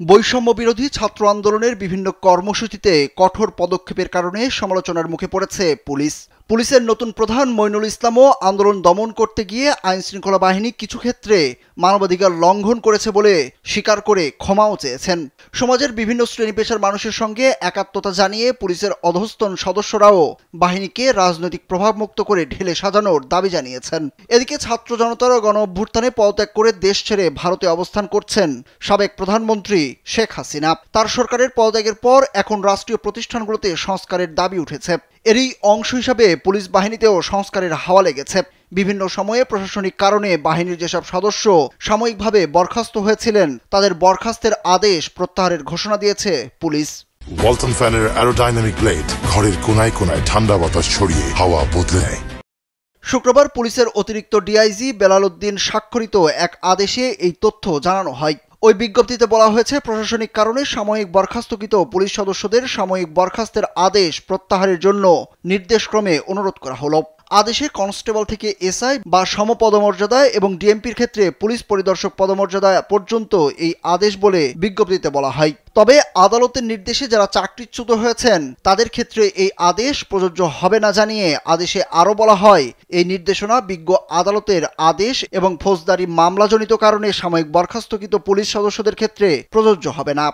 বৈষম্য বিরোধী ছাত্র আন্দোলনের বিভিন্ন কর্মসূচিতে কঠোর পদক্ষেপের কারণে সমালোচনার মুখে পড়েছে পুলিশ। পুলিশের নতুন প্রধান মইনুল ইসলামও আন্দোলন দমন করতে গিয়ে আইনশৃঙ্খলা বাহিনী কিছু ক্ষেত্রে মানবাধিকার লঙ্ঘন করেছে বলে স্বীকার করে ক্ষমাও চেয়েছেন। সমাজের বিভিন্ন শ্রেণী পেশার মানুষের সঙ্গে একাত্মতা জানিয়ে পুলিশের অধস্তন সদস্যরাও বাহিনীকে রাজনৈতিক প্রভাবমুক্ত করে ঢেলে সাজানোর দাবি জানিয়েছেন। এদিকে ছাত্র জনতার গণ অভ্যুত্থানে পদত্যাগ করে দেশ ছেড়ে ভারতে অবস্থান করছেন সাবেক প্রধানমন্ত্রী শেখ হাসিনা। তার সরকারের পদত্যাগের পর এখন রাষ্ট্রীয় প্রতিষ্ঠানগুলোতে সংস্কারের দাবি উঠেছে। এরই অংশ হিসাবে পুলিশ বাহিনীতেও সংস্কারের হাওয়া লেগেছে। বিভিন্ন সময়ে প্রশাসনিক কারণে বাহিনীর যেসব সদস্য সাময়িকভাবে বরখাস্ত হয়েছিলেন তাদের বরখাস্তের আদেশ প্রত্যাহারের ঘোষণা দিয়েছে পুলিশ। ওয়ালটন ফ্যানের অ্যারোডাইনামিক ব্লেড ঘরের কোনায় কোনায় ঠান্ডা বাতাস ছড়িয়ে হাওয়া বদলে নেয়। শুক্রবার পুলিশের অতিরিক্ত ডিআইজি বেলাল উদ্দিন স্বাক্ষরিত এক আদেশে এই তথ্য জানানো হয়। ওই বিজ্ঞপ্তিতে বলা হয়েছে, প্রশাসনিক কারণে সাময়িক বরখাস্তকৃত পুলিশ সদস্যদের সাময়িক বরখাস্তের আদেশ প্রত্যাহারের জন্য নির্দেশক্রমে অনুরোধ করা হলো। আদেশে কনস্টেবল থেকে এসআই বা সমপদমর্যাদায় এবং ডিএমপির ক্ষেত্রে পুলিশ পরিদর্শক পদমর্যাদা পর্যন্ত এই আদেশ বলে বিজ্ঞপ্তিতে বলা হয়। তবে আদালতের নির্দেশে যারা চাকরিচ্যুত হয়েছেন তাদের ক্ষেত্রে এই আদেশ প্রযোজ্য হবে না জানিয়ে আদেশে আরও বলা হয়, এই নির্দেশনা বিজ্ঞ আদালতের আদেশ এবং ফৌজদারি মামলাজনিত কারণে সাময়িক বরখাস্তকৃত পুলিশ সদস্যদের ক্ষেত্রে প্রযোজ্য হবে না।